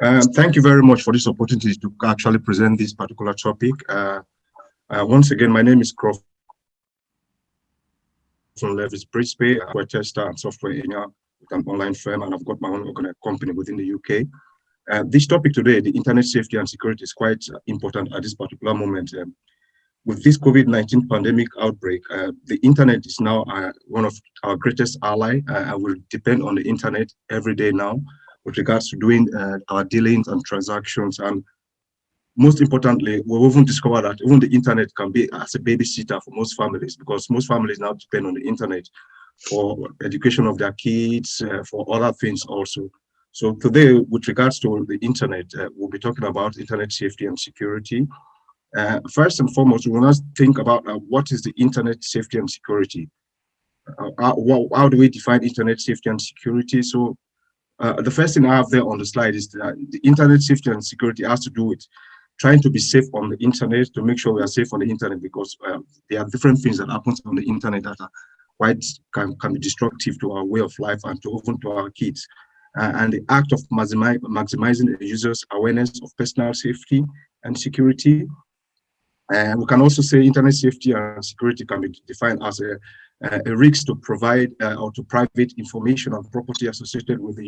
Thank you very much for this opportunity to actually present this particular topic. Once again, my name is Croft from Levis Brisbane, a tester and software engineer with an online firm, and I've got my own company within the UK. This topic today, the internet safety and security, is quite important at this particular moment. With this COVID-19 pandemic outbreak, the internet is now one of our greatest ally. We depend on the internet every day now with regards to doing our dealings and transactions. And most importantly, we even discovered that even the internet can be as a babysitter for most families, because most families now depend on the internet for education of their kids, for other things also. So today, with regards to the internet, we'll be talking about internet safety and security. First and foremost, we must think about what is the internet safety and security. How do we define internet safety and security? So the first thing I have there on the slide is that the internet safety and security has to do with trying to be safe on the internet, to make sure we are safe on the internet, because there are different things that happen on the internet that are quite can be destructive to our way of life and to even to our kids. And the act of maximizing the user's awareness of personal safety and security. We can also say internet safety and security can be defined as a risk to provide or to private information and property associated with the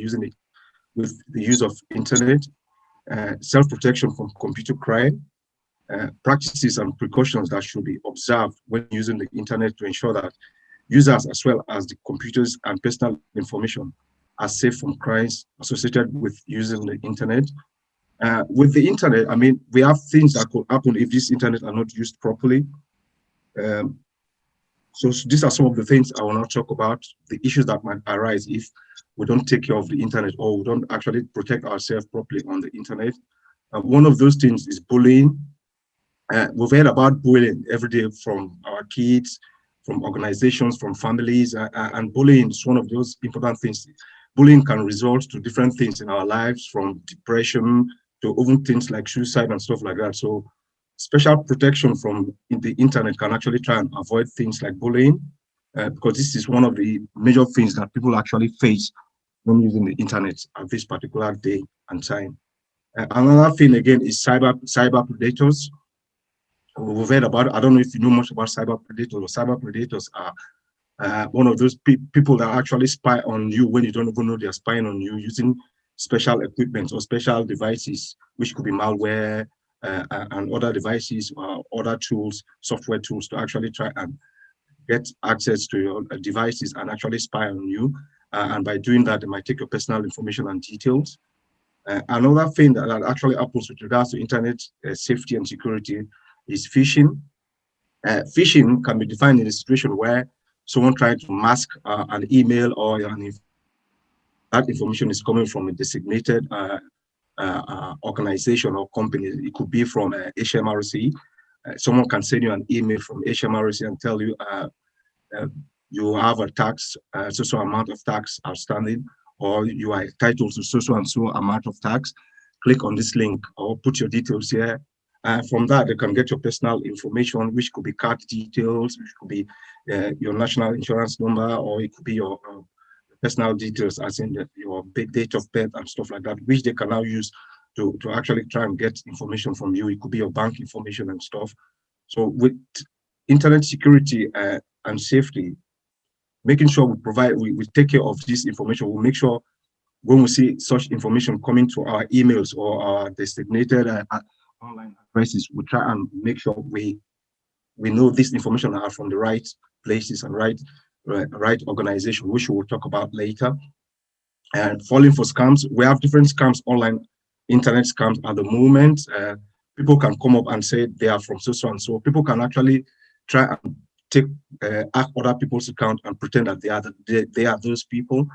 use of internet, self-protection from computer crime, practices and precautions that should be observed when using the internet to ensure that users as well as the computers and personal information are safe from crimes associated with using the internet. With the internet, I mean, we have things that could happen if this internet are not used properly. So these are some of the things I will not talk about, the issues that might arise if we don't take care of the internet or we don't actually protect ourselves properly on the internet. One of those things is bullying. We've heard about bullying every day from our kids, from organizations, from families, and bullying is one of those important things. Bullying can result to different things in our lives, from depression to even things like suicide and stuff like that. So special protection from the internet can actually try and avoid things like bullying, because this is one of the major things that people actually face when using the internet at this particular day and time. Another thing again is cyber predators. We've heard about it. I don't know if you know much about cyber predators. Cyber predators are one of those people that actually spy on you when you don't even know they're spying on you, using special equipment or special devices, which could be malware and other devices or other tools, software tools, to actually try and get access to your devices and actually spy on you. And by doing that, they might take your personal information and details. Another thing that actually happens with regards to internet safety and security is phishing. Phishing can be defined in a situation where someone trying to mask an email or that information is coming from a designated organization or company. It could be from HMRC. Someone can send you an email from HMRC and tell you you have a tax, so amount of tax outstanding, or you are entitled to so and so amount of tax. Click on this link or put your details here. From that, they can get your personal information, which could be card details, which could be your national insurance number, or it could be your personal details, as in your date of birth and stuff like that, which they can now use to actually try and get information from you. It could be your bank information and stuff. So with internet security and safety, making sure we take care of this information, we'll make sure when we see such information coming to our emails or our designated online addresses, we try and make sure we know this information are from the right places and right organization, which we will talk about later. And falling for scams, we have different scams, online internet scams at the moment. People can come up and say they are from so and so. People can actually try and hack other people's account and pretend that they are those people.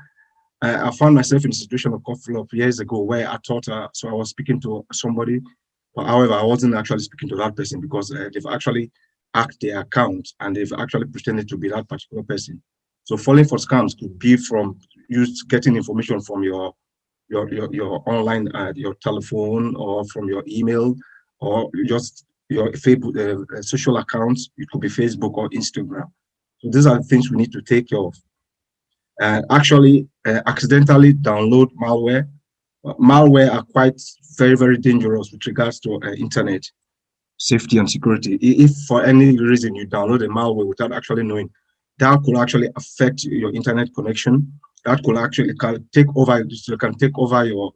I found myself in a situation a couple of years ago where I thought, so I was speaking to somebody, but however, I wasn't actually speaking to that person, because they've actually hacked their account and they've actually pretended to be that particular person. So falling for scams could be from you getting information from your online, your telephone, or from your email, or just your Facebook, social accounts. It could be Facebook or Instagram. So these are the things we need to take care of. Actually, accidentally download malware Malware are quite very dangerous with regards to internet safety and security. If for any reason you download a malware without actually knowing, that could actually affect your internet connection. That could actually take over. You can take over your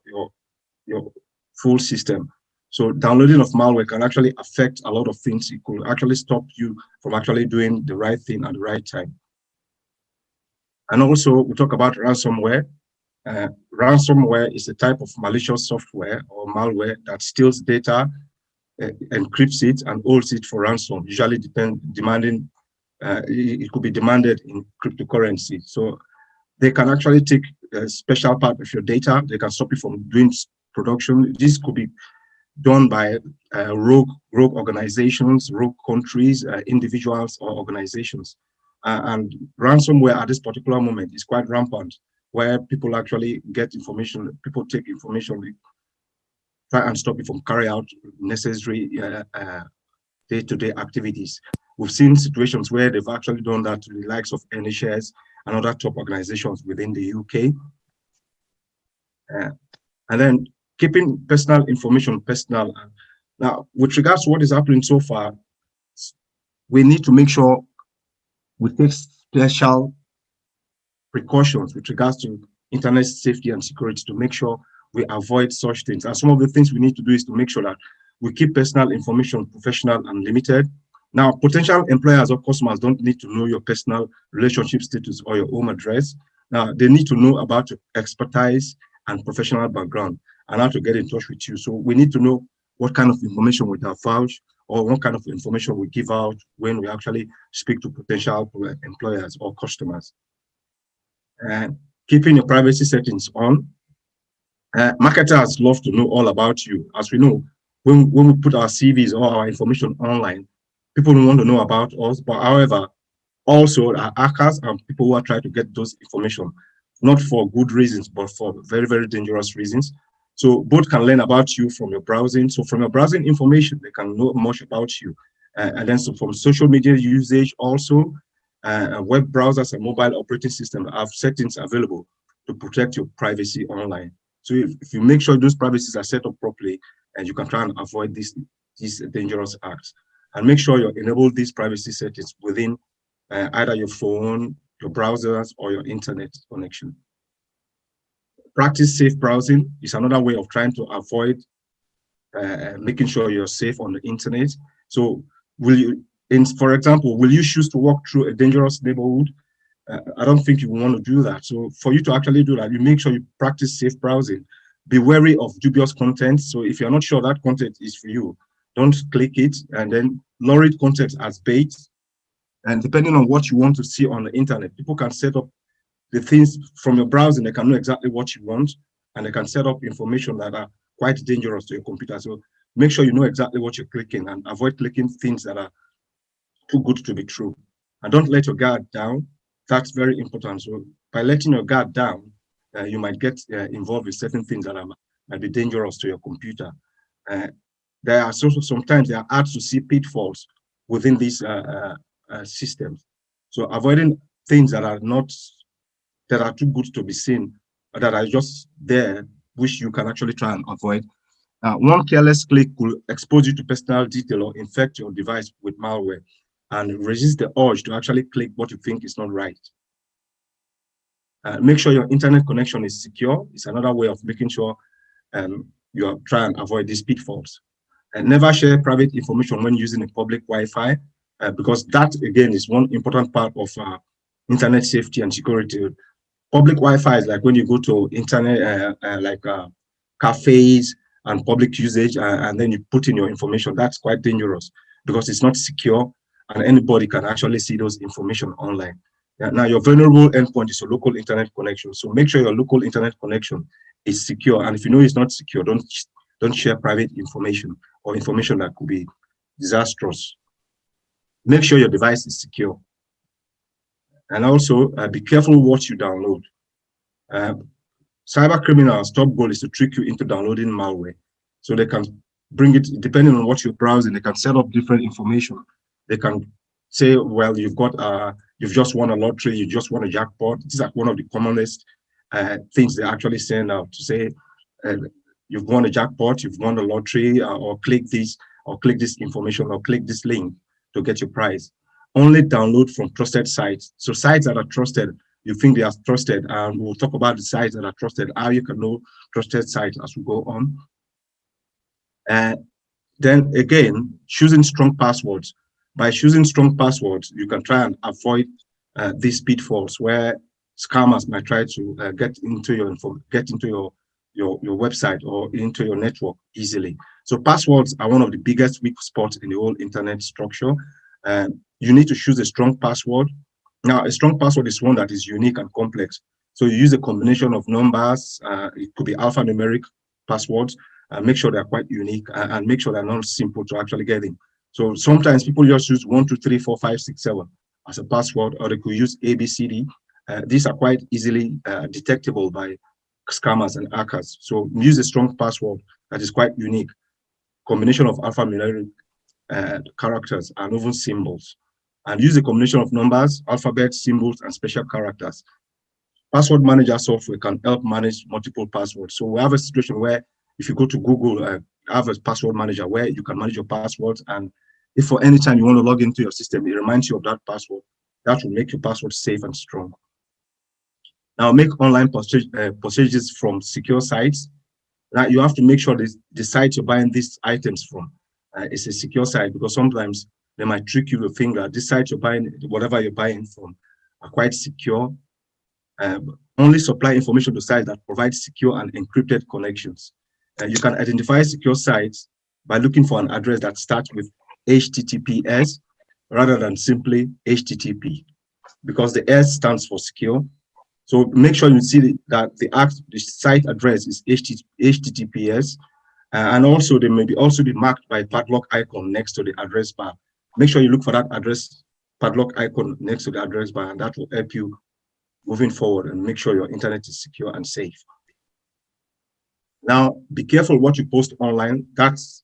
full system. So downloading of malware can actually affect a lot of things. It could actually stop you from actually doing the right thing at the right time. And also, we talk about ransomware. Ransomware is a type of malicious software or malware that steals data, encrypts it, and holds it for ransom. Usually, demanding it could be demanded in cryptocurrency. So they can actually take a special part of your data. They can stop you from doing production. This could be done by rogue organizations, rogue countries, individuals, or organizations. And ransomware at this particular moment is quite rampant, where people actually get information, people take information, try and stop you from carry out necessary day-to-day activities. We've seen situations where they've actually done that to the likes of NHS and other top organizations within the UK. And then keeping personal information personal. Now, with regards to what is happening so far, we need to make sure we take special precautions with regards to internet safety and security to make sure we avoid such things. And some of the things we need to do is to make sure that we keep personal information professional and limited. Now, potential employers or customers don't need to know your personal relationship status or your home address. Now, they need to know about your expertise and professional background and how to get in touch with you. So we need to know what kind of information we divulge or what kind of information we give out when we actually speak to potential employers or customers. And keeping your privacy settings on. Marketers love to know all about you. As we know, when we put our CVs or our information online, people want to know about us. But however, also hackers and people who are trying to get those information, not for good reasons, but for very dangerous reasons. So both can learn about you from your browsing. So from your browsing information, they can know much about you. And then so from social media usage also, web browsers and mobile operating systems have settings available to protect your privacy online. So if you make sure those privacies are set up properly, and you can try and avoid these dangerous acts, and make sure you enable these privacy settings within either your phone, your browsers, or your internet connection. Practice safe browsing is another way of trying to avoid making sure you're safe on the internet. So for example, will you choose to walk through a dangerous neighborhood? I don't think you want to do that. So for you to actually do that, you make sure you practice safe browsing. Be wary of dubious content. So if you're not sure that content is for you, don't click it, and then lurid content as bait. And depending on what you want to see on the internet, people can set up the things from your browsing. They can know exactly what you want, and they can set up information that are quite dangerous to your computer. So make sure you know exactly what you're clicking and avoid clicking things that are too good to be true. And don't let your guard down. That's very important. So by letting your guard down, you might get involved with certain things that might be dangerous to your computer. There are sometimes there are hard to see pitfalls within these systems. So avoiding things that are too good to be seen, that are just there, which you can actually try and avoid. One careless click could expose you to personal detail or infect your device with malware, and resist the urge to actually click what you think is not right. Make sure your internet connection is secure. It's another way of making sure you are trying to avoid these pitfalls. And never share private information when using a public Wi-Fi, because that, again, is one important part of internet safety and security. Public Wi-Fi is like when you go to internet, cafes and public usage, and then you put in your information. That's quite dangerous because it's not secure, and anybody can actually see those information online. Now, your vulnerable endpoint is your local internet connection. So make sure your local internet connection is secure. And if you know it's not secure, don't share private information or information that could be disastrous. Make sure your device is secure. And also be careful what you download. Cyber criminals' top goal is to trick you into downloading malware. So they can bring it, depending on what you're browsing, they can set up different information. They can say, well, you've just won a lottery, you just won a jackpot. This is like one of the commonest things they actually send out to say, you've won a jackpot, you've won a lottery, or click this information, or click this link to get your prize. Only download from trusted sites. So sites that are trusted, you think they are trusted, and we'll talk about the sites that are trusted, how you can know trusted sites as we go on. Then again, choosing strong passwords. By choosing strong passwords, you can try and avoid these pitfalls where scammers might try to get into your website or into your network easily. So passwords are one of the biggest weak spots in the whole internet structure. You need to choose a strong password. Now, a strong password is one that is unique and complex. So you use a combination of numbers. It could be alphanumeric passwords. Make sure they're quite unique, and make sure they're not simple to actually get in. So sometimes people just use 1, 2, 3, 4, 5, 6, 7 as a password, or they could use ABCD. These are quite easily detectable by scammers and hackers. So use a strong password that is quite unique, combination of alphanumeric characters and even symbols. And use a combination of numbers, alphabets, symbols, and special characters. Password manager software can help manage multiple passwords. So we have a situation where if you go to Google, have a password manager where you can manage your passwords. And if for any time you want to log into your system, it reminds you of that password. That will make your password safe and strong. Now, make online purchases from secure sites. Now, you have to make sure the site you're buying these items from is a secure site, because sometimes they might trick you to think that this site you're buying, whatever you're buying from, are quite secure. Only supply information to sites that provide secure and encrypted connections. You can identify secure sites by looking for an address that starts with HTTPS rather than simply HTTP, because the S stands for secure. So make sure you see that the site address is HTTPS, and also they may also be marked by padlock icon next to the address bar. Make sure you look for that address padlock icon next to the address bar, and that will help you moving forward and make sure your internet is secure and safe. Now, be careful what you post online. That's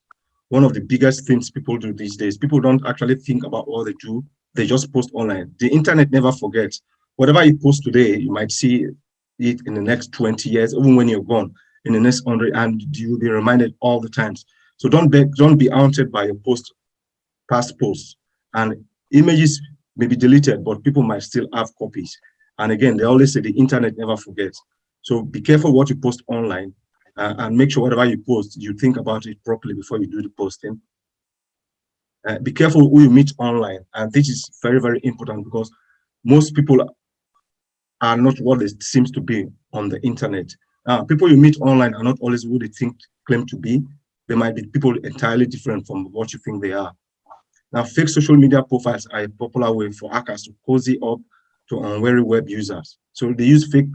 one of the biggest things people do these days. People don't actually think about what they do. They just post online. The internet never forgets. Whatever you post today, you might see it in the next 20 years, even when you're gone, in the next 100, and you'll be reminded all the times. So don't be haunted by your past posts. And images may be deleted, but people might still have copies. And again, they always say the internet never forgets. So be careful what you post online, and make sure whatever you post, you think about it properly before you do the posting. Be careful who you meet online. And this is very, very important, because most people are not what they seem to be on the internet. People you meet online are not always who they claim to be. They might be people entirely different from what you think they are. Now, fake social media profiles are a popular way for hackers to cozy up to unwary web users. So they use fake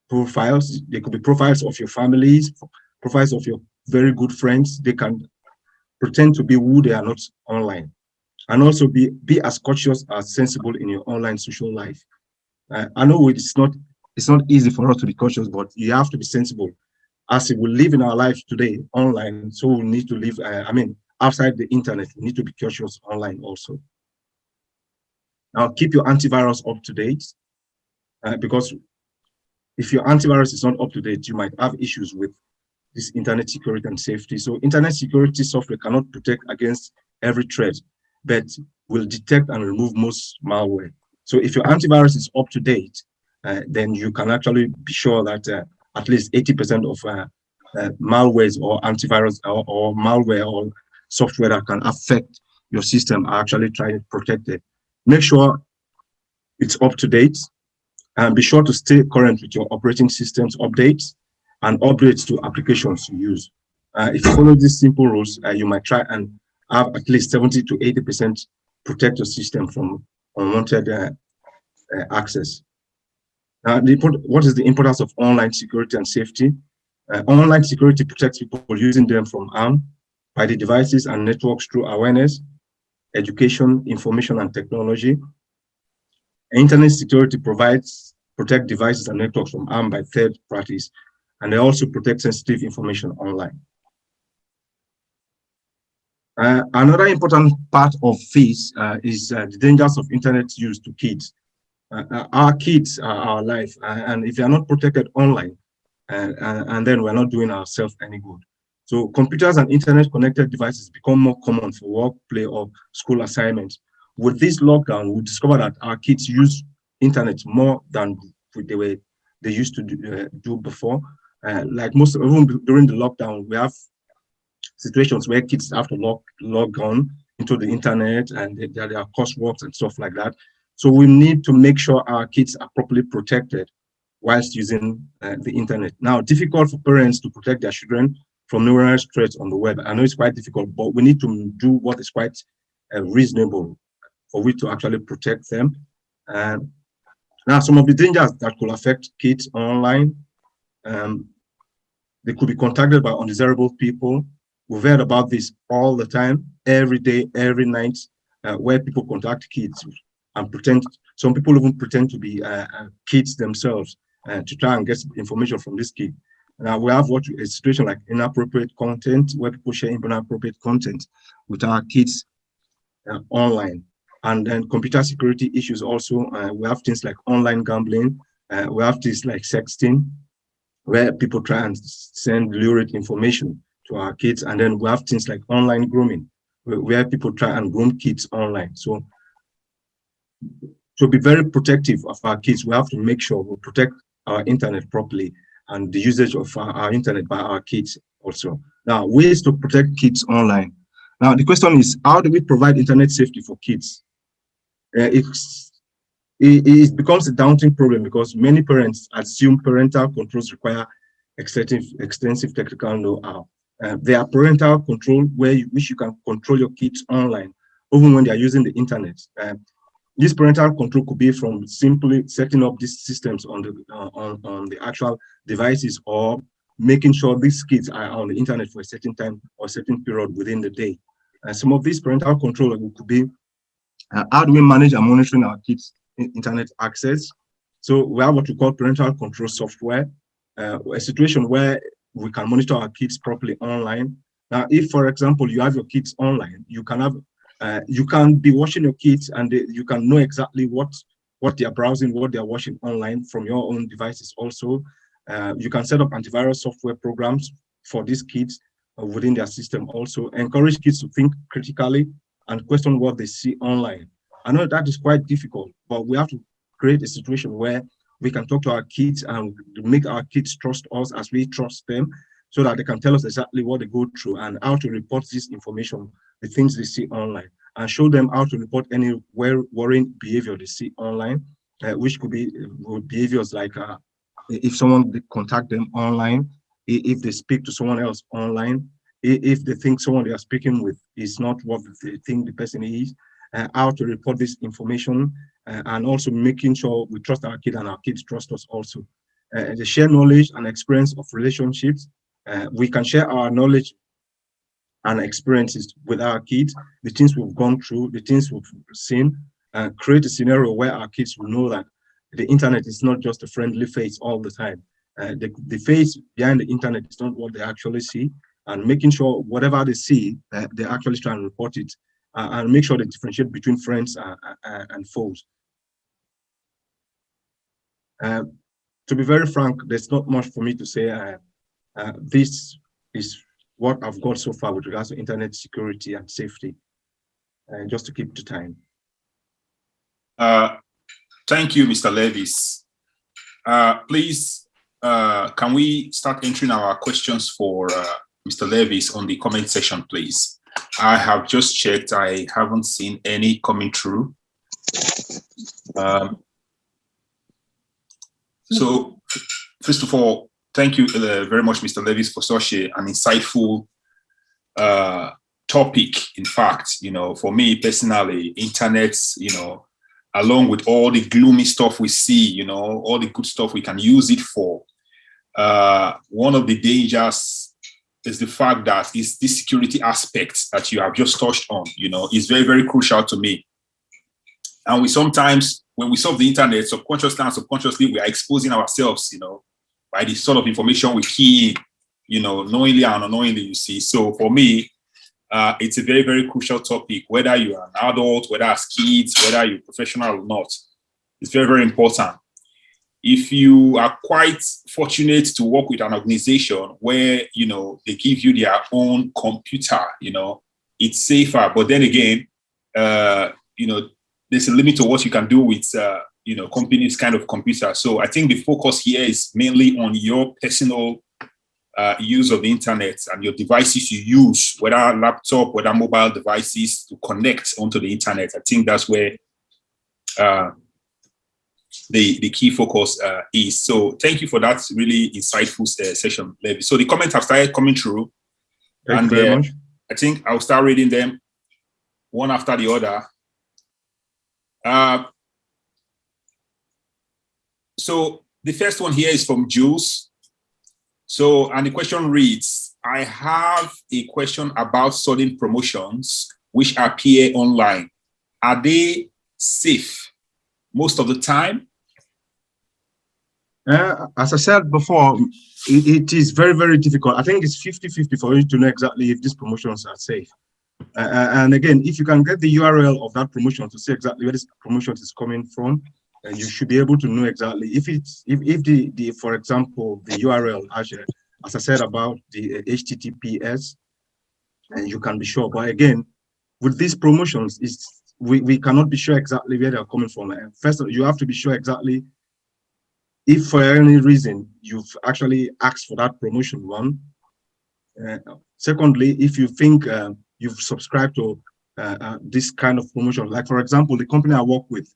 profiles. They could be profiles of your families, profiles of your very good friends. They can pretend to be who they are not online. And also be as cautious as sensible in your online social life. I know it's not easy for us to be cautious, but you have to be sensible. As we live in our lives today online, so we need to live, outside the internet, we need to be cautious online also. Now, keep your antivirus up to date, because if your antivirus is not up to date, you might have issues with this internet security and safety. So internet security software cannot protect against every threat, but will detect and remove most malware. So if your antivirus is up to date, then you can actually be sure that at least 80% of malwares or antivirus or malware or software that can affect your system are actually trying to protect it. Make sure it's up to date, and be sure to stay current with your operating systems updates and upgrades to applications you use. If you follow these simple rules, you might try and have at least 70 to 80% protect your system from unwanted access. What is the importance of online security and safety? Online security protects people using them from harm by the devices and networks through awareness, education, information, and technology. Internet security protect devices and networks from harm by third parties, and they also protect sensitive information online. Another important part of this is the dangers of internet use to kids. Our kids are our life, and if they are not protected online, and then we're not doing ourselves any good. So computers and internet-connected devices become more common for work, play, or school assignments. With this lockdown, we discovered that our kids use internet more than they used to do before. Like even during the lockdown, we have situations where kids have to log on into the internet, and there are courseworks and stuff like that. So we need to make sure our kids are properly protected whilst using the internet. Now, difficult for parents to protect their children from numerous threats on the web. I know it's quite difficult, but we need to do what is quite reasonable for we to actually protect them. Now, some of the dangers that could affect kids online, they could be contacted by undesirable people. We've heard about this all the time, every day, every night, where people contact kids and pretend. Some people even pretend to be kids themselves to try and get information from this kid. Now we have a situation like inappropriate content, where people share inappropriate content with our kids online. And then computer security issues also. We have things like online gambling. We have things like sexting, where people try and send lurid information to our kids. And then we have things like online grooming, where people try and groom kids online. So to be very protective of our kids, we have to make sure we protect our internet properly and the usage of our internet by our kids also. Now, ways to protect kids online. Now, the question is, how do we provide internet safety for kids? It becomes a daunting problem because many parents assume parental controls require extensive technical know-how. There are parental control which you can control your kids online, even when they are using the internet. This parental control could be from simply setting up these systems on the actual devices, or making sure these kids are on the internet for a certain time or a certain period within the day. Some of these parental control could be how do we manage and monitoring our kids' internet access? So we have what we call parental control software, a situation where we can monitor our kids properly online. Now, if, for example, you have your kids online, you can be watching your kids, and you can know exactly what they're browsing, what they're watching online from your own devices also. You can set up antivirus software programs for these kids within their system also. Encourage kids to think critically and question what they see online. I know that is quite difficult, but we have to create a situation where we can talk to our kids and make our kids trust us as we trust them, so that they can tell us exactly what they go through and how to report this information, the things they see online, and show them how to report any worrying behavior they see online, which could be behaviors like if someone contact them online, if they speak to someone else online, if they think someone they are speaking with is not what they think the person is, how to report this information, and also making sure we trust our kids and our kids trust us also. They share knowledge and experience of relationships. We can share our knowledge and experiences with our kids, the things we've gone through, the things we've seen, create a scenario where our kids will know that the internet is not just a friendly face all the time. The face behind the internet is not what they actually see, and making sure whatever they see, they actually try and report it, and make sure they differentiate between friends and foes. To be very frank, there's not much for me to say. This is what I've got so far with regards to internet security and safety, just to keep the time. Thank you, Mr. Levis. Please, can we start entering our questions for Mr. Levis on the comment section, please? I have just checked. I haven't seen any coming through. So, first of all, thank you very much, Mr. Levis, for such an insightful topic. In fact, for me personally, internet, along with all the gloomy stuff we see, all the good stuff we can use it for. One of the dangers is the fact that it's this security aspect that you have just touched on, is very, very crucial to me. And we sometimes, when we surf the internet, subconsciously and subconsciously, we are exposing ourselves, by the sort of information we key in, knowingly and unknowingly, you see. So for me, it's a very, very crucial topic, whether you are an adult, whether as kids, whether you're professional or not. It's very, very important. if you are quite fortunate to work with an organization where, they give you their own computer, it's safer. But then again, there's a limit to what you can do with, companies kind of computer. So I think the focus here is mainly on your personal use of the internet and your devices you use, whether laptop, whether mobile devices, to connect onto the internet. I think that's where the key focus is. So thank you for that really insightful session, Levi. So the comments have started coming through. Thank you very much. I think I'll start reading them one after the other. So the first one here is from Jules. So, and the question reads, I have a question about sudden promotions which appear online. Are they safe most of the time? As I said before, it is very, very difficult. I think it's 50-50 for you to know exactly if these promotions are safe. And again, if you can get the URL of that promotion to see exactly where this promotion is coming from, you should be able to know exactly if the for example, the URL, as I said about the HTTPS, and you can be sure. But again, with these promotions, we cannot be sure exactly where they're coming from. And first, you have to be sure exactly if for any reason you've actually asked for that promotion, one. Secondly, if you think you've subscribed to this kind of promotion, like for example, the company I work with,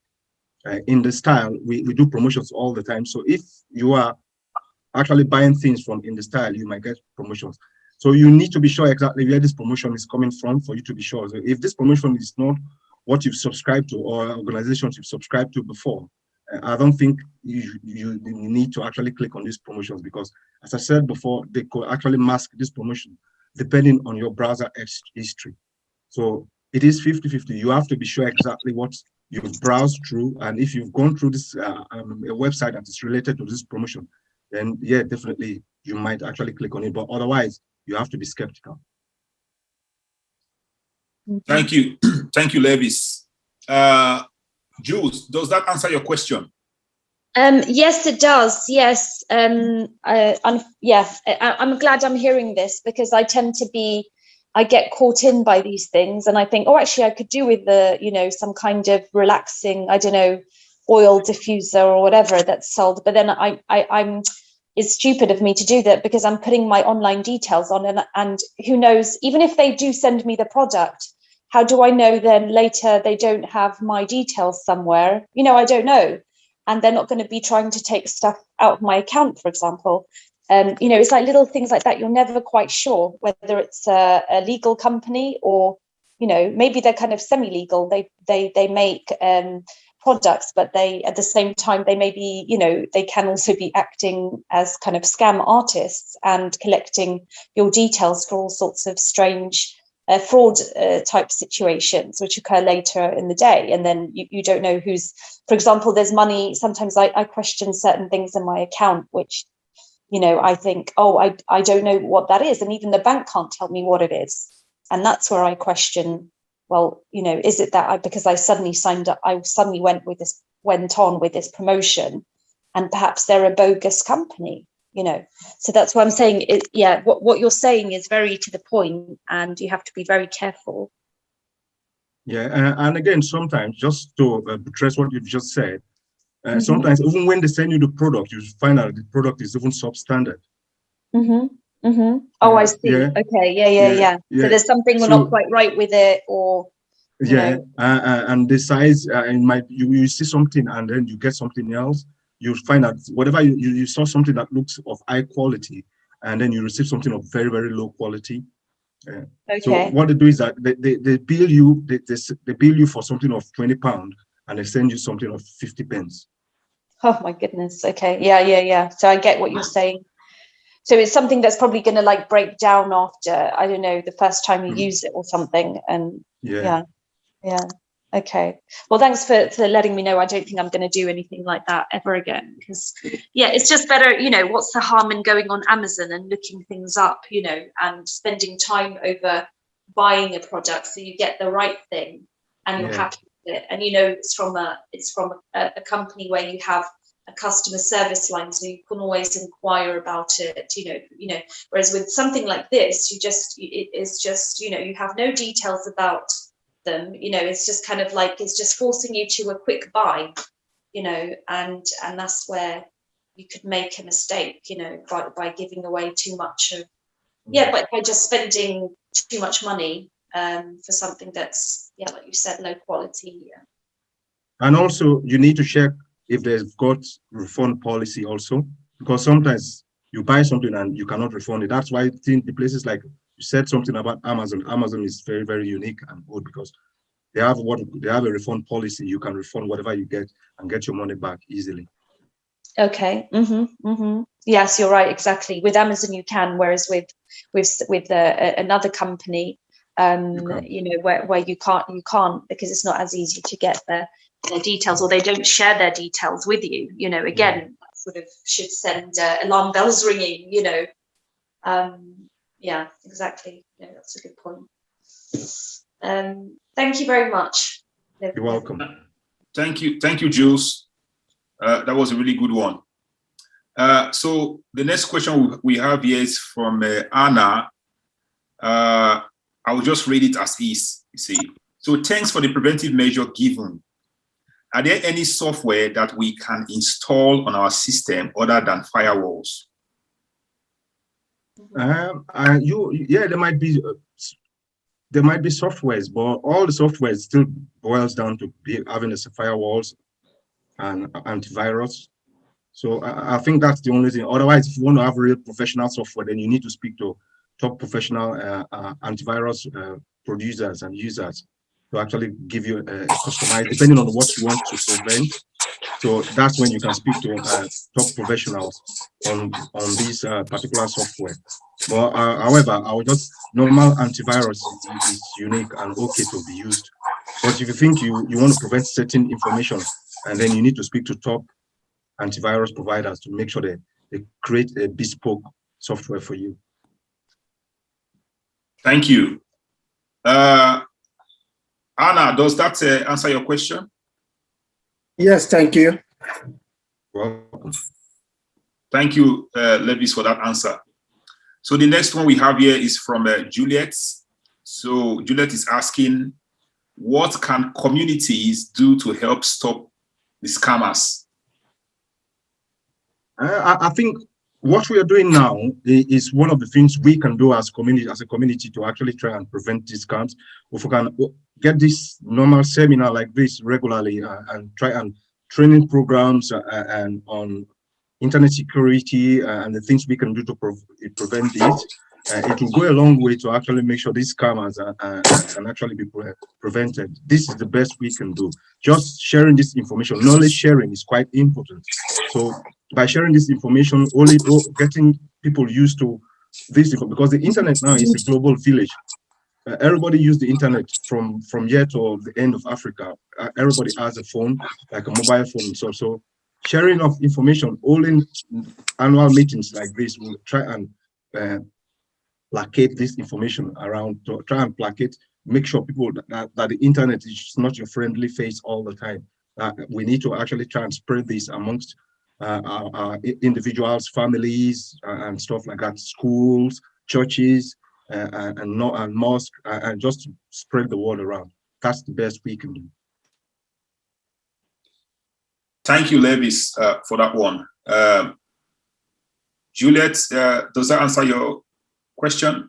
in the style, we do promotions all the time. So if you are actually buying things from in the style, you might get promotions. So you need to be sure exactly where this promotion is coming from for you to be sure. So if this promotion is not what you've subscribed to or organizations you've subscribed to before, I don't think you need to actually click on these promotions, because as I said before, they could actually mask this promotion depending on your browser history. So it is 50-50. You have to be sure exactly what you've browsed through, and if you've gone through this a website that is related to this promotion, then yeah, definitely you might actually click on it. But otherwise, you have to be skeptical. Thank you. Thank you, Levis. Jules, does that answer your question? Yes, it does. Yes. I'm glad I'm hearing this, because I tend to I get caught in by these things, and I think, oh, actually I could do with some kind of relaxing, I don't know, oil diffuser or whatever that's sold. But then it's stupid of me to do that, because I'm putting my online details on, and who knows, even if they do send me the product, how do I know then later they don't have my details somewhere? I don't know. And they're not going to be trying to take stuff out of my account, for example. It's like little things like that. You're never quite sure whether it's a legal company or, maybe they're kind of semi-legal. They make products, but they, at the same time, they may be, they can also be acting as kind of scam artists and collecting your details for all sorts of strange fraud type situations which occur later in the day. And then you don't know who's, for example, there's money. Sometimes I question certain things in my account, which, I think, oh, I don't know what that is. And even the bank can't tell me what it is. And that's where I question, well, is it that because I suddenly signed up, I suddenly went on with this promotion, and perhaps they're a bogus company, So that's what I'm saying. What you're saying is very to the point, and you have to be very careful. Yeah, and again, sometimes, just to address what you've just said, sometimes even when they send you the product, you find out the product is even substandard. Oh, I see. Yeah. Okay. Yeah. So there's something not quite right with it, or and the size, you see something and then you get something else. You find out whatever you saw something that looks of high quality, and then you receive something of very, very low quality. Okay. So what they do is that they bill you, they bill you for something of £20, and they send you something of 50 pence. Oh my goodness. Okay. Yeah. So I get what you're saying. So it's something that's probably going to break down after, I don't know, the first time you use it or something. And yeah. Okay. Well, thanks for letting me know. I don't think I'm going to do anything like that ever again, because it's just better, what's the harm in going on Amazon and looking things up, and spending time over buying a product so you get the right thing and you're happy with it, and it's from a company where you have a a customer service line, so you can always inquire about it. Whereas with something like this, it is just you have no details about them. It's just kind of like it's just forcing you to a quick buy. And that's where you could make a mistake. By giving away too much of by just spending too much money for something that's like you said, low quality. And also, you need to check if they've got refund policy also, because sometimes you buy something and you cannot refund it. That's why I think the places like you said something about Amazon. Amazon is very, very unique and good because they have a refund policy. You can refund whatever you get and get your money back easily. Okay. Yes, you're right. Exactly. With Amazon, you can, whereas with another company, where you can't because it's not as easy to get their details, or they don't share their details with you. Again, that sort of should send alarm bells ringing. Yeah, exactly. That's a good point. Thank you very much. You're welcome. Thank you, Jules. That was a really good one. So the next question we have here is from Anna. I will just read it as is. You see. So thanks for the preventive measure given. Are there any software that we can install on our system other than firewalls? There might be softwares, but all the software still boils down to having the firewalls and antivirus. So I think that's the only thing. Otherwise, if you want to have real professional software, then you need to speak to top professional antivirus producers and users to actually give you a customized, depending on what you want to prevent. So that's when you can speak to top professionals on this particular software. But however, normal antivirus is unique and okay to be used. But if you think you want to prevent certain information, and then you need to speak to top antivirus providers to make sure they create a bespoke software for you. Thank you. Anna, does that answer your question? Yes, thank you. Welcome. Thank you, Levis, for that answer. So the next one we have here is from Juliet. So Juliet is asking, what can communities do to help stop the scammers? I think what we are doing now is one of the things we can do as a community to actually try and prevent these scams. If we can get this normal seminar like this regularly and try and training programs and on internet security and the things we can do to prevent this, it will go a long way to actually make sure these scammers can actually be prevented. This is the best we can do. Just sharing this information, knowledge sharing is quite important. So by sharing this information, only getting people used to this, because the internet now is a global village. Everybody use the internet from here to the end of Africa. Everybody has a phone, like a mobile phone. So sharing of information, all in annual meetings like this, we'll try and placate this information around, to try and placate, make sure people that the internet is not your friendly face all the time. We need to actually try and spread this amongst our individuals, families, and stuff like that, schools, churches, and mosques, and just spread the word around. That's the best we can do. Thank you, Levis, for that one. Juliet, does that answer your question?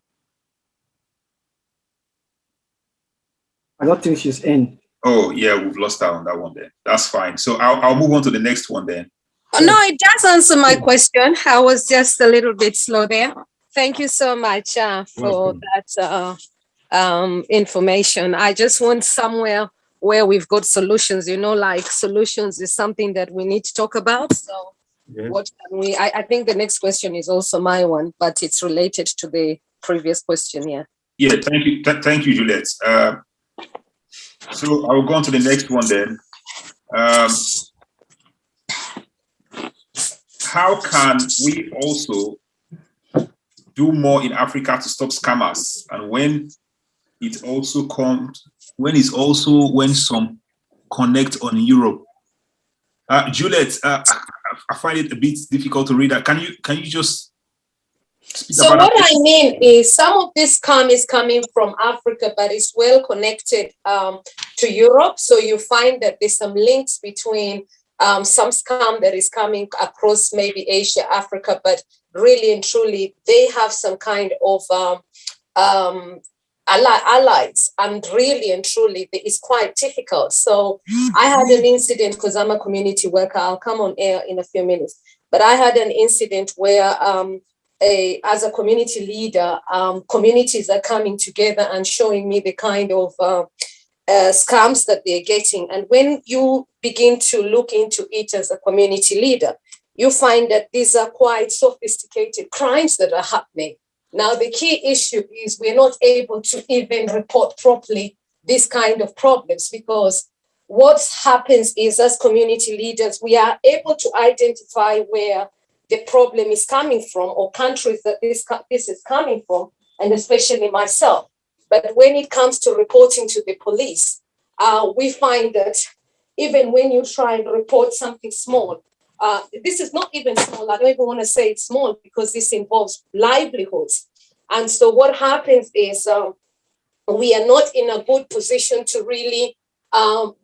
I don't think she's in. Oh, yeah, we've lost her on that one then. That's fine. So I'll move on to the next one then. Oh, no, it does answer my question. I was just a little bit slow there. Thank you so much for that information. I just want somewhere where we've got solutions, like solutions is something that we need to talk about. So Yes. what can we, I think the next question is also my one, but it's related to the previous question here. Yeah, thank you. Thank you, Juliet. So I will go on to the next one then. How can we also do more in Africa to stop scammers? And when some connect on Europe? Juliet, I find it a bit difficult to read that. Can you just speak So about what that? I mean is some of this scam is coming from Africa, but it's well connected to Europe. So you find that there's some links between some scam that is coming across maybe Asia, Africa, but really and truly, they have some kind of allies, and really and truly, it's quite difficult. So I had an incident, because I'm a community worker. I'll come on air in a few minutes, but I had an incident where as a community leader, communities are coming together and showing me the kind of scams that they're getting. And when you begin to look into it as a community leader, you find that these are quite sophisticated crimes that are happening. Now, the key issue is we're not able to even report properly this kind of problems, because what happens is, as community leaders, we are able to identify where the problem is coming from, or countries that this is coming from, and especially myself. But when it comes to reporting to the police, we find that even when you try and report something small, this is not even small. I don't even want to say it's small, because this involves livelihoods. And so what happens is we are not in a good position to really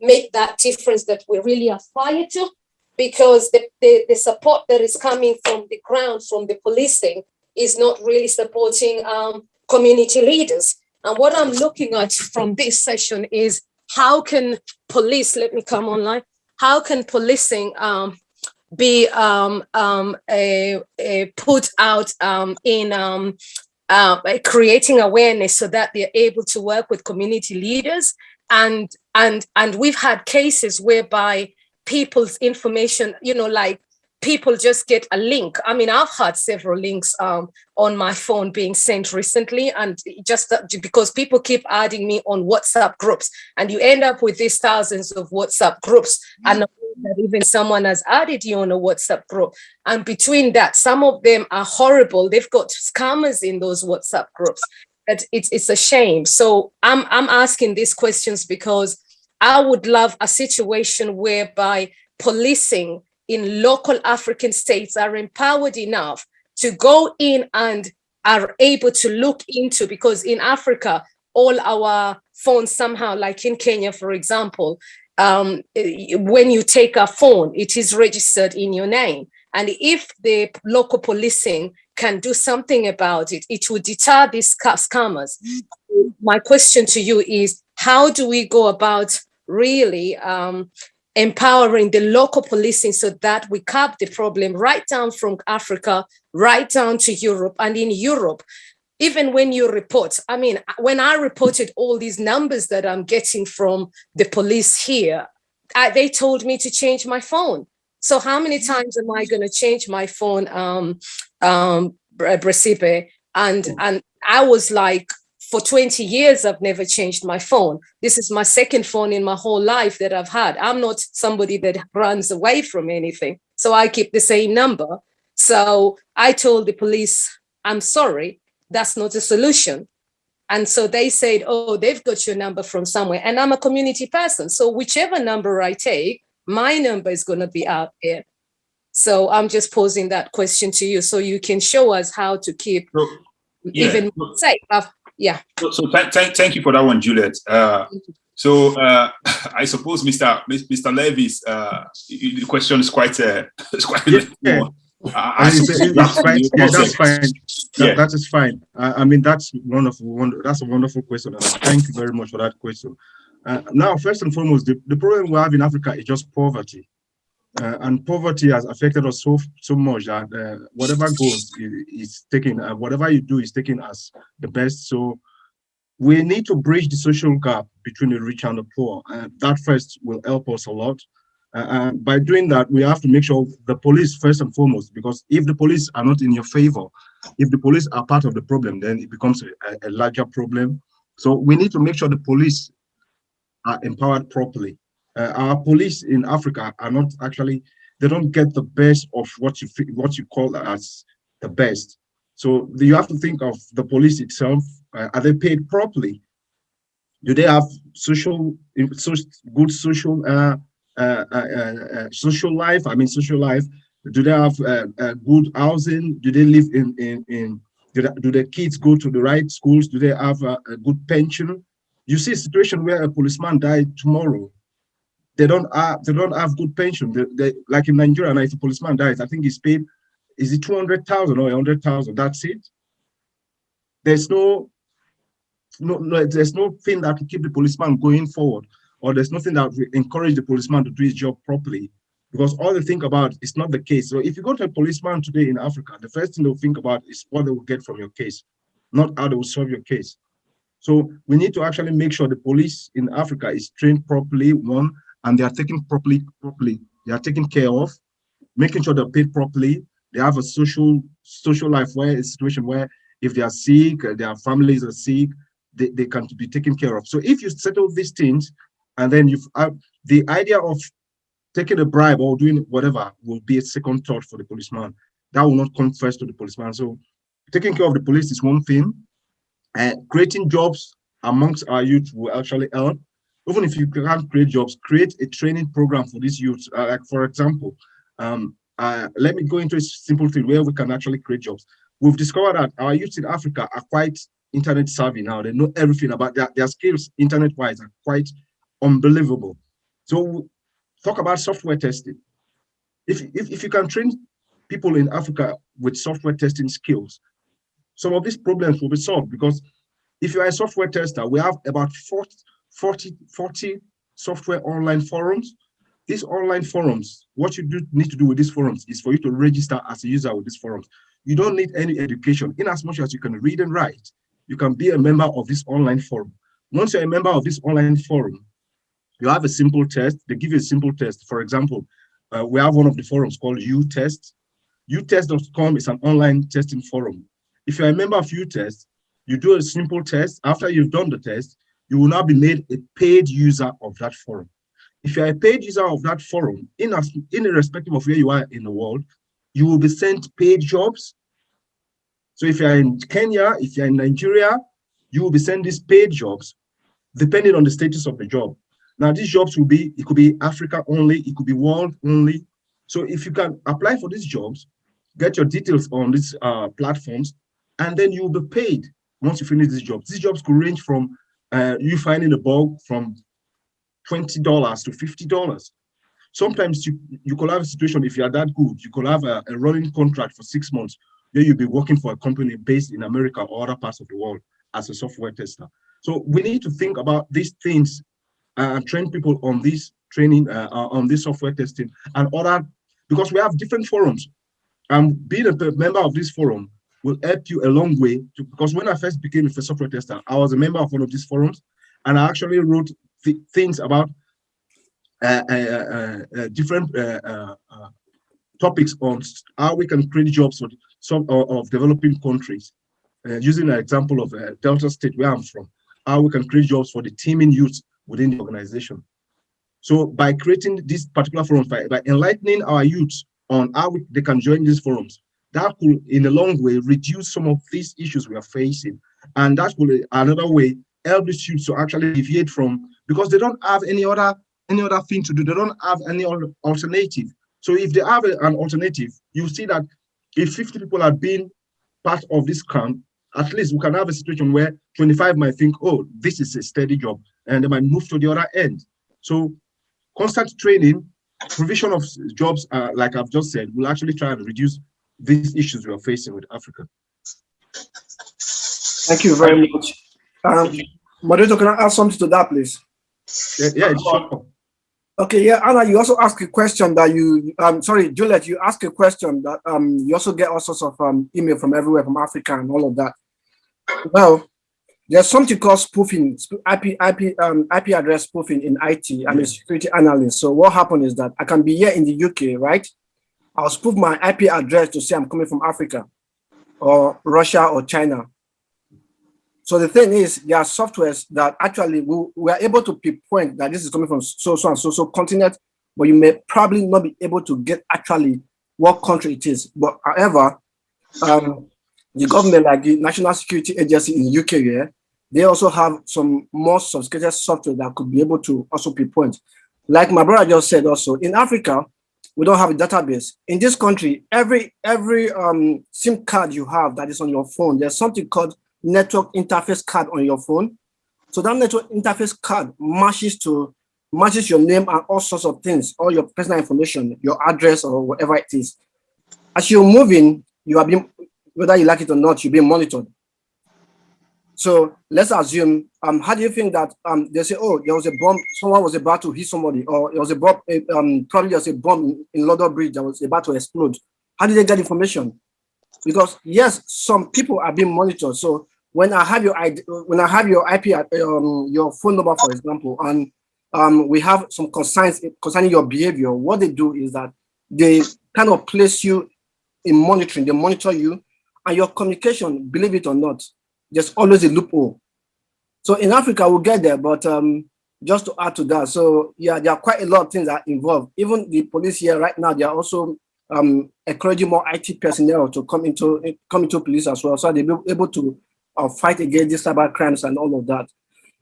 make that difference that we really aspire to, because the support that is coming from the ground, from the policing, is not really supporting community leaders. And what I'm looking at from this session is, how can police, let me come online, how can policing be put out in creating awareness so that they're able to work with community leaders. And we've had cases whereby people's information, like people just get a link. I mean, I've had several links on my phone being sent recently, and just because people keep adding me on WhatsApp groups, and you end up with these thousands of WhatsApp groups, and that even someone has added you on a WhatsApp group. And between that, some of them are horrible. They've got scammers in those WhatsApp groups. It's a shame. So I'm asking these questions because I would love a situation whereby policing in local African states are empowered enough to go in and are able to look into, because in Africa, all our phones somehow, like in Kenya, for example, when you take a phone, it is registered in your name. And if the local policing can do something about it, it would deter these scammers. My question to you is, how do we go about really empowering the local policing so that we curb the problem right down from Africa, right down to Europe? And in Europe, even when you report, I mean, when I reported all these numbers that I'm getting from the police here, they told me to change my phone. So how many times am I going to change my phone, Brasibe? And I was like, for 20 years, I've never changed my phone. This is my second phone in my whole life that I've had. I'm not somebody that runs away from anything. So I keep the same number. So I told the police, I'm sorry, that's not a solution. And so they said, oh, they've got your number from somewhere. And I'm a community person. So whichever number I take, my number is going to be out there. So I'm just posing that question to you so you can show us how to keep even more safe. Yeah. So thank you for that one, Juliet. So I suppose Mr. Levy's the question is quite it's quite more. That's fine. Yeah, that's fine. Yeah. That is fine. I mean, that's wonderful. That's a wonderful question, and thank you very much for that question. Now, first and foremost, the problem we have in Africa is just poverty, and poverty has affected us so much that whatever goes is taken. Whatever you do is taken as the best. So we need to bridge the social gap between the rich and the poor. That first will help us a lot. By doing that, we have to make sure the police first and foremost, because if the police are not in your favor, if the police are part of the problem, then it becomes a larger problem. So we need to make sure the police are empowered properly. Our police in Africa are not actually, they don't get the best of what you call as the best. So you have to think of the police itself. Are they paid properly? Do they have good social social life? I mean, social life. Do they have good housing? Do they live in do the kids go to the right schools? Do they have a good pension? You see a situation where a policeman died tomorrow, they don't have good pension. Like in Nigeria, now if a policeman dies, I think he's paid, is it 200,000 or 100,000? That's it. There's there's nothing that will keep the policeman going forward, or there's nothing that will encourage the policeman to do his job properly, because all they think about is not the case. So if you go to a policeman today in Africa, the first thing they'll think about is what they will get from your case, not how they will solve your case. So we need to actually make sure the police in Africa is trained properly, one, and they are taken properly. They are taken care of, making sure they're paid properly. They have a social life, where a situation where if they are sick, their families are sick, they can be taken care of. So if you settle these things, and then the idea of taking a bribe or doing whatever will be a second thought for the policeman. That will not come first to the policeman. So taking care of the police is one thing, and creating jobs amongst our youth will actually help. Even if you can't create jobs, create a training program for these youths. Like for example, let me go into a simple thing where we can actually create jobs. We've discovered that our youths in Africa are quite internet savvy now. They know everything about their skills internet-wise are quite unbelievable. So talk about software testing. If you can train people in Africa with software testing skills, some of these problems will be solved, because if you are a software tester, we have about 40 software online forums. These online forums, what you need to do with these forums is for you to register as a user with these forums. You don't need any education. In as much as you can read and write, you can be a member of this online forum. Once you're a member of this online forum, you have a simple test. They give you a simple test. For example, we have one of the forums called UTest. UTest.com is an online testing forum. If you're a member of UTest, you do a simple test. After you've done the test, you will now be made a paid user of that forum. If you're a paid user of that forum, irrespective of where you are in the world, you will be sent paid jobs. So if you're in Kenya, if you're in Nigeria, you will be sent these paid jobs, depending on the status of the job. Now, these jobs it could be Africa only, it could be world only. So if you can apply for these jobs, get your details on these platforms, and then you will be paid once you finish these jobs. These jobs could range from you finding a bug from $20 to $50. Sometimes you could have a situation, if you are that good, you could have a running contract for 6 months where you'll be working for a company based in America or other parts of the world as a software tester. So we need to think about these things and train people on this training, on this software testing and other, because we have different forums. And being a member of this forum will help you a long way. Because when I first became a software tester, I was a member of one of these forums, and I actually wrote things about different topics on how we can create jobs for some of developing countries. Using an example of Delta State, where I'm from, how we can create jobs for the teaming youth within the organization. So by creating these particular forums, by enlightening our youth on how they can join these forums, that could, in the long way, reduce some of these issues we are facing. And that will, another way, help the youth to actually deviate from, because they don't have any other thing to do. They don't have any alternative. So if they have an alternative, you see that if 50 people are being part of this camp, at least we can have a situation where 25 might think, oh, this is a steady job, and they might move to the other end. So constant training, provision of jobs, like I've just said, will actually try and reduce these issues we are facing with Africa. Thank you very much. Moderator, can I add something to that, please? Yeah, sure. Okay, yeah, Anna, you also asked a question that sorry, Juliet, you asked a question that you also get all sorts of email from everywhere, from Africa and all of that. Well, there's something called spoofing, IP address spoofing in IT. I'm a security analyst. So what happened is that I can be here in the UK, right? I'll spoof my IP address to say I'm coming from Africa or Russia or China. So the thing is, there are softwares that actually we are able to pinpoint that this is coming from so and so continent, but you may probably not be able to get actually what country it is. But however, the government, like the National Security Agency in the UK, yeah, they also have some more sophisticated software that could be able to also pinpoint. Like my brother just said also, in Africa, we don't have a database. In this country, every SIM card you have that is on your phone, there's something called network interface card on your phone. So that network interface card matches your name and all sorts of things, all your personal information, your address or whatever it is. As you're moving, you are being, whether you like it or not, you're being monitored. So let's assume, how do you think that they say, oh, there was a bomb, someone was about to hit somebody, or there was a bomb, probably there was a bomb in London Bridge that was about to explode. How did they get information? Because yes, some people are being monitored. So when I have your ID, when I have your IP, your phone number, for example, and we have some concerns concerning your behavior, what they do is that they kind of place you in monitoring. They monitor you and your communication, believe it or not, there's always a loophole. So in Africa, we'll get there, but just to add to that, so yeah, there are quite a lot of things that are involved. Even the police here right now, they are also encouraging more IT personnel to come into police as well, so they'll be able to fight against these cyber crimes and all of that.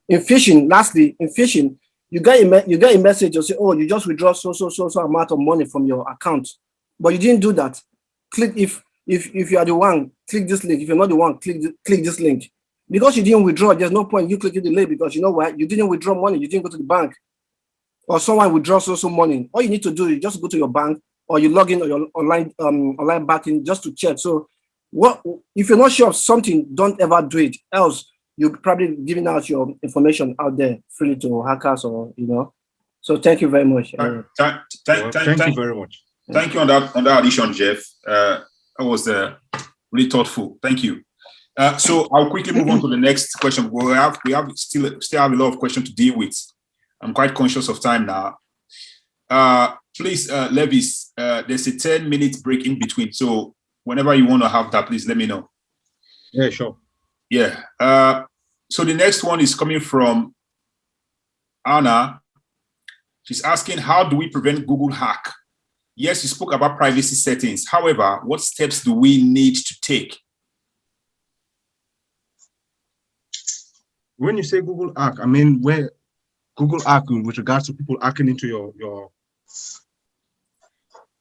In phishing, lastly, in phishing, you get a message, you say, oh, you just withdraw so amount of money from your account, but you didn't do that. Click if you are the one, click this link. If you're not the one, click this link. Because you didn't withdraw, there's no point you clicking the link, because you know what? You didn't withdraw money, you didn't go to the bank. Or someone withdraws so money. All you need to do is just go to your bank, or you log in on your online banking just to check. So what if you're not sure of something, don't ever do it. Else you're probably giving out your information out there freely to hackers, or So thank you very much. Thank you very much. Thank you on that addition, Jeff. That was really thoughtful. Thank you. So I'll quickly move on to the next question. We still have a lot of questions to deal with. I'm quite conscious of time now. Please, Levis, there's a 10-minute break in between. So whenever you want to have that, please let me know. Yeah, sure. Yeah. So the next one is coming from Anna. She's asking, how do we prevent Google hack? Yes, you spoke about privacy settings. However, what steps do we need to take? When you say Google hack, I mean where Google hack with regards to people hacking into your.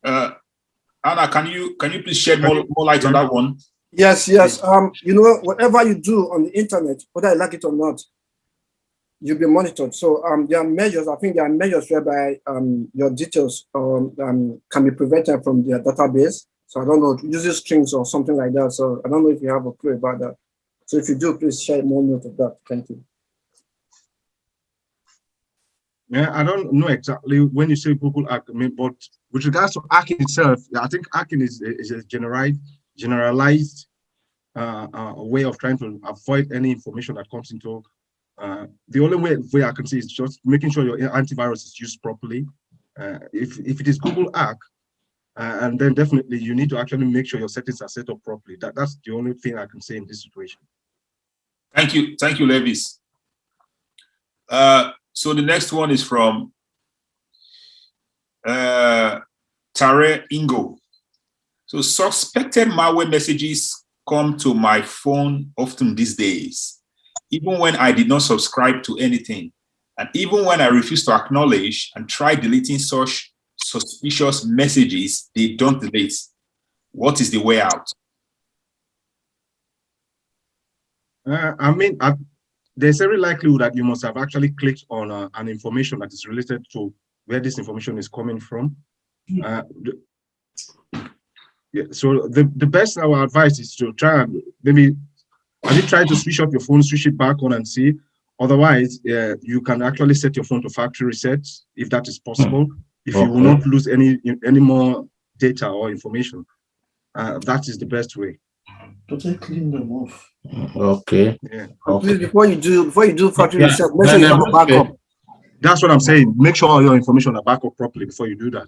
Anna, can you please shed more light on that one? Yes. Whatever you do on the internet, whether you like it or not, you'll be monitored. So there are measures. I think there are measures whereby your details can be prevented from their database. So I don't know, using strings or something like that. So I don't know if you have a clue about that. So if you do, please share more note of that. Thank you. Yeah, I don't know exactly when you say Google hack, I mean, but with regards to hacking itself, I think hacking is a generalized way of trying to avoid any information that comes into. The only way I can see is just making sure your antivirus is used properly. If it is Google hack, and then definitely you need to actually make sure your settings are set up properly. That's the only thing I can say in this situation. Thank you, Levis. So the next one is from Tare Ingo. So suspected malware messages come to my phone often these days, even when I did not subscribe to anything. And even when I refuse to acknowledge and try deleting such suspicious messages, they don't delete. What is the way out? There's every likelihood that you must have actually clicked on an information that is related to where this information is coming from. So the best our advice is to try and maybe try to switch off your phone, switch it back on and see. Otherwise, you can actually set your phone to factory reset if that is possible. If you will not lose any more data or information, that is the best way. Totally clean them off. Okay. Yeah. Please, before you do factory reset, make sure you have a backup. That's what I'm saying. Make sure all your information are backed up properly before you do that.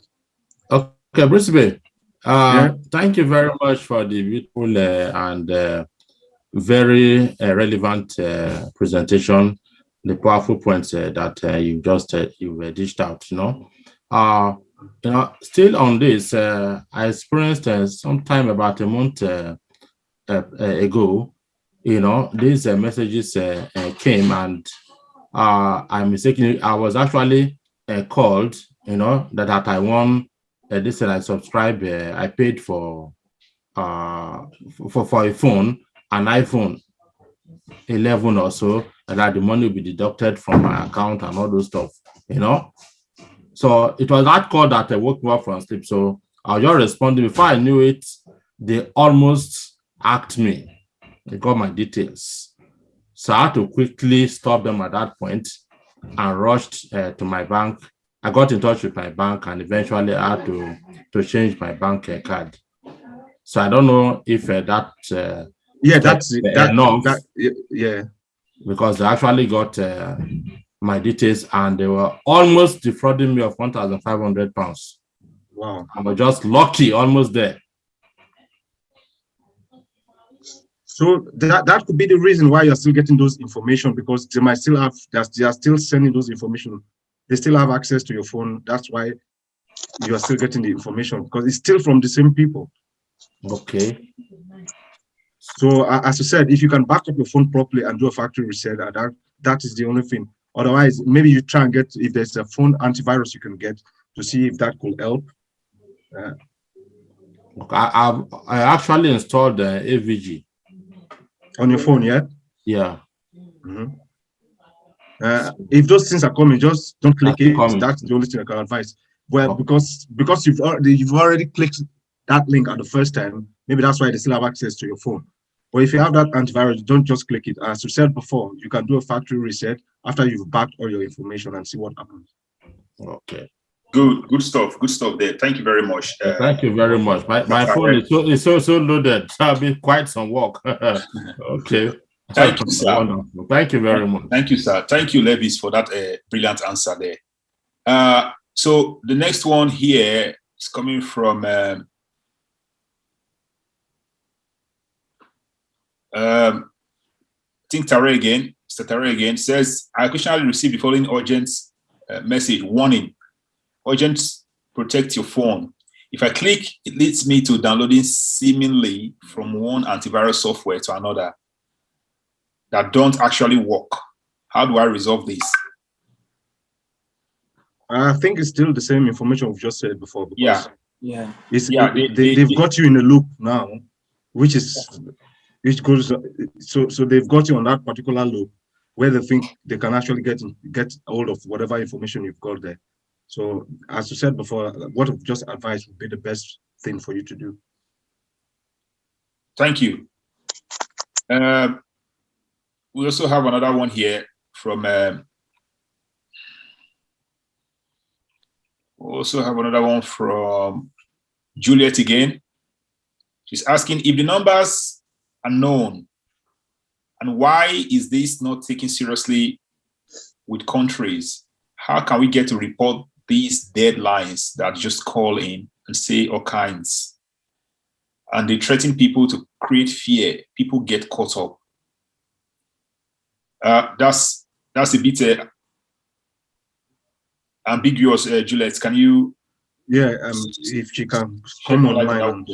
Okay, Brisbane. Thank you very much for the beautiful and very relevant presentation. The powerful points that you just you dished out. Still on this, I experienced sometime about a month ago. These messages came, and I was actually called. That at I won this and I subscribed, I paid for a phone, an iPhone 11 or so, and that the money will be deducted from my account and all those stuff, you know. So it was that call that woke me up from sleep. So I was just responding. Before I knew it, they almost hacked me. They got my details. So I had to quickly stop them at that point and rushed to my bank. I got in touch with my bank and eventually I had to change my bank card. So I don't know if that's that's enough. Yeah. Because they actually got my details and they were almost defrauding me of £1,500. Wow. I was just lucky, almost there. So that could be the reason why you're still getting those information, because they might still have, they are still sending those information. They still have access to your phone. That's why you are still getting the information, because it's still from the same people. Okay. So as I said, if you can back up your phone properly and do a factory reset, that is the only thing. Otherwise, maybe you try and get, if there's a phone antivirus you can get to see if that could help. I actually installed the AVG. On your phone, yeah? Yeah. Mm-hmm. If those things are coming, just don't click it. That's the only thing I can advise. Well, because you've already clicked that link at the first time, maybe that's why they still have access to your phone. But if you have that antivirus, don't just click it. As you said before, you can do a factory reset after you've backed all your information and see what happens. Okay. Good stuff there. Thank you very much. Thank you very much. My phone is so loaded. So I've been quite some work. Okay. Thank you, sir. Wonderful. Thank you very much. Thank you, sir. Thank you, Levis, for that brilliant answer there. So the next one here is coming from I think Tare again. Mr. Tare again says, I occasionally receive the following urgent message: warning, urgent, protect your phone. If I click, it leads me to downloading seemingly from one antivirus software to another that don't actually work. How do I resolve this? I think it's still the same information we've just said before. They've got you in a loop now, which goes, so they've got you on that particular loop where they think they can actually get hold of whatever information you've got there. So as you said before, what I've just advised would be the best thing for you to do. Thank you. We also have another one here from Juliet again. She's asking if the numbers are known and why is this not taken seriously with countries? How can we get to report these deadlines that just call in and say all kinds? And they threaten people to create fear. People get caught up. That's a bit ambiguous, Juliet. Can you? Yeah, if she can come online.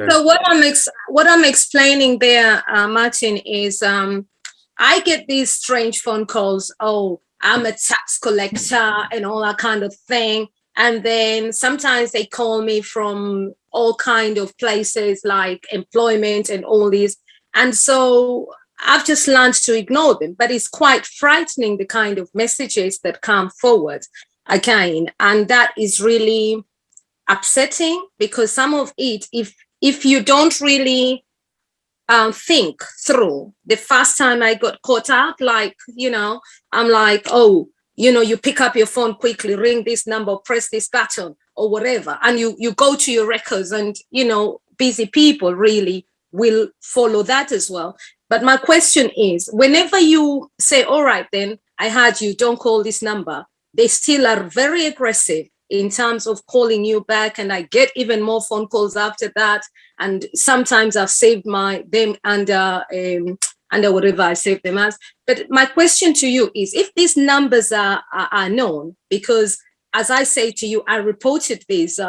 So what I'm explaining there, Martin, is I get these strange phone calls. Oh, I'm a tax collector and all that kind of thing. And then sometimes they call me from all kind of places like employment and all these. And so I've just learned to ignore them, but it's quite frightening, the kind of messages that come forward again. And that is really upsetting, because some of it, if you don't really think through, the first time I got caught out, like, I'm like, oh, you pick up your phone quickly, ring this number, press this button or whatever. And you go to your records and, busy people really will follow that as well. But my question is, whenever you say, all right, then I heard you, don't call this number, they still are very aggressive in terms of calling you back. And I get even more phone calls after that. And sometimes I've saved them under whatever I saved them as. But my question to you is, if these numbers are known, because as I say to you, I reported these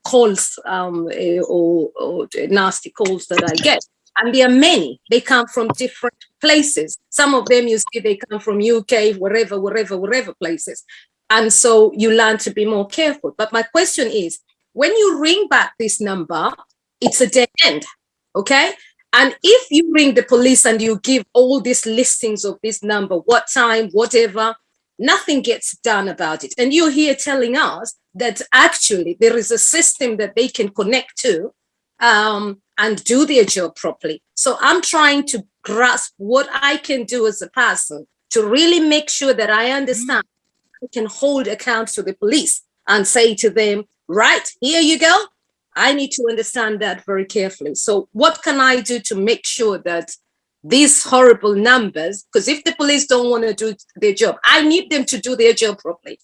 calls or nasty calls that I get. And there are many. They come from different places. Some of them, you see, they come from UK, wherever places. And so you learn to be more careful. But my question is, when you ring back this number, it's a dead end, okay? And if you ring the police and you give all these listings of this number, what time, whatever, nothing gets done about it. And you're here telling us that actually there is a system that they can connect to and do their job properly. So I'm trying to grasp what I can do as a person to really make sure that I understand I can hold account to the police and say to them, right, here you go. I need to understand that very carefully. So what can I do to make sure that these horrible numbers, because if the police don't want to do their job, I need them to do their job properly,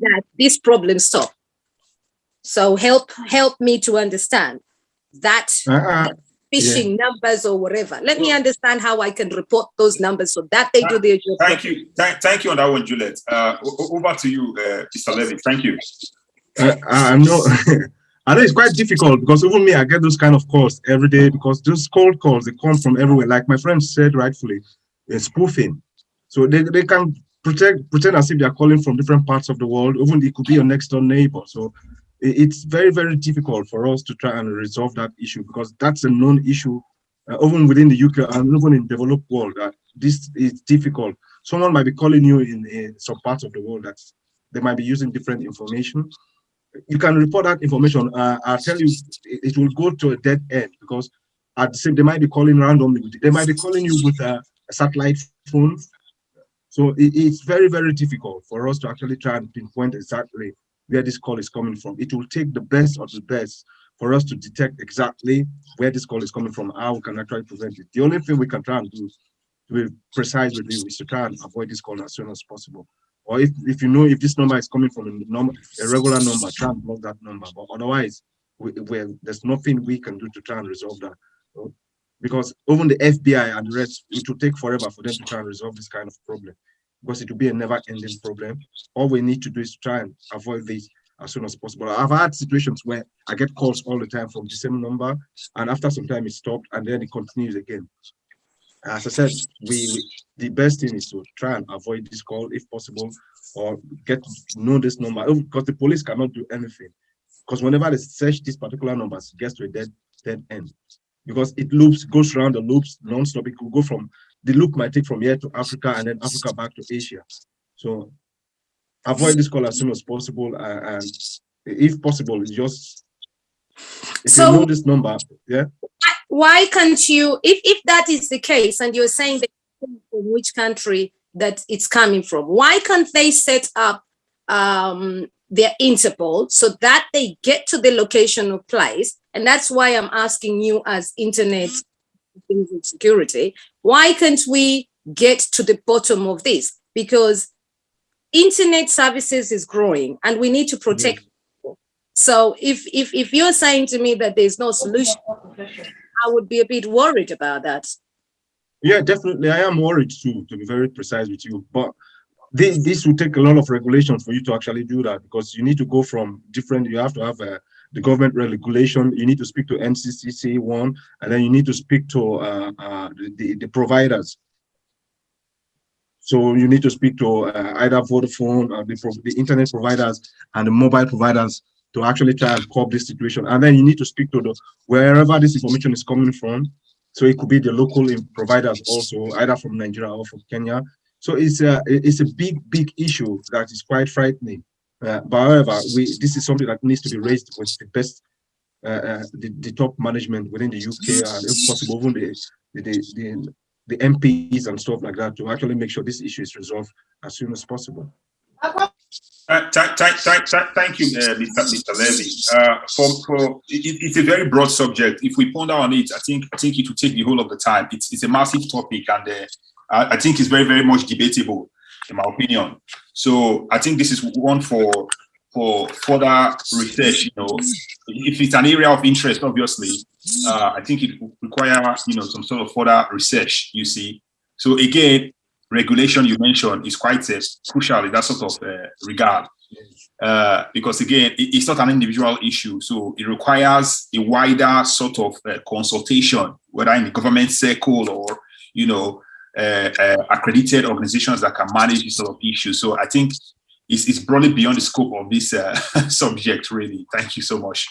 that these problems stop. So help me to understand that phishing numbers or whatever. Let me understand how I can report those numbers so that they do their job properly. Thank you on that one, Juliet. Over to you, Mr. Levy. Thank you. I know it's quite difficult because even me, I get those kind of calls every day because those cold calls, they come from everywhere. Like my friend said rightfully, it's spoofing. So they can pretend as if they're calling from different parts of the world. Even it could be your next door neighbor. So it's very, very difficult for us to try and resolve that issue because that's a known issue, even within the UK and even in the developed world. This is difficult. Someone might be calling you in some parts of the world that they might be using different information. You can report that information. I'll tell you, it will go to a dead end because at the same, they might be calling randomly. They might be calling you with a satellite phone. So it's very, very difficult for us to actually try and pinpoint exactly where this call is coming from. It will take the best of the best for us to detect exactly where this call is coming from, how we can actually prevent it. The only thing we can try and do to be precise with you is to try and avoid this call as soon as possible. Or if you know if this number is coming from a regular number, try and block that number. But otherwise, there's nothing we can do to try and resolve that. Because even the FBI and the rest, it will take forever for them to try and resolve this kind of problem. Because it will be a never-ending problem. All we need to do is try and avoid this as soon as possible. I've had situations where I get calls all the time from the same number, and after some time it stopped, and then it continues again. As I said, the best thing is to try and avoid this call if possible, or get to know this number, because the police cannot do anything. Because whenever they search these particular numbers, it gets to a dead end. Because it goes around the loops non-stop. It could go from, the loop might take from here to Africa and then Africa back to Asia. So avoid this call as soon as possible. And if possible, just, if you know this number, yeah. Why can't you, if that is the case, and you're saying that from which country that it's coming from, why can't they set up their Interpol so that they get to the location of place? And that's why I'm asking you as internet security, why can't we get to the bottom of this? Because internet services is growing and we need to protect people. So if you're saying to me that there's no solution, I would be a bit worried about that. Yeah, definitely. I am worried too, to be very precise with you. But this will take a lot of regulations for you to actually do that, because you need to go from different, you have to have the government regulation, you need to speak to NCCC one, and then you need to speak to the providers. So you need to speak to either Vodafone or the internet providers and the mobile providers to actually try and curb this situation. And then you need to speak to wherever this information is coming from. So it could be the local providers also, either from Nigeria or from Kenya. So it's a big issue that is quite frightening. But however, this is something that needs to be raised with the best, the top management within the UK, and if possible, even the MPs and stuff like that, to actually make sure this issue is resolved as soon as possible. Thank you, Mr. Levy. It's a very broad subject. If we ponder on it, I think it will take the whole of the time. It's a massive topic, and I think it's very, very much debatable, in my opinion. So I think this is one for further research. You know, if it's an area of interest, obviously, I think it will require some sort of further research. You see, so again, regulation you mentioned is quite crucial in that sort of regard, because again, it's not an individual issue, so it requires a wider sort of consultation, whether in the government circle or accredited organizations that can manage this sort of issue. So I think it's broadly beyond the scope of this subject, really. Thank you so much.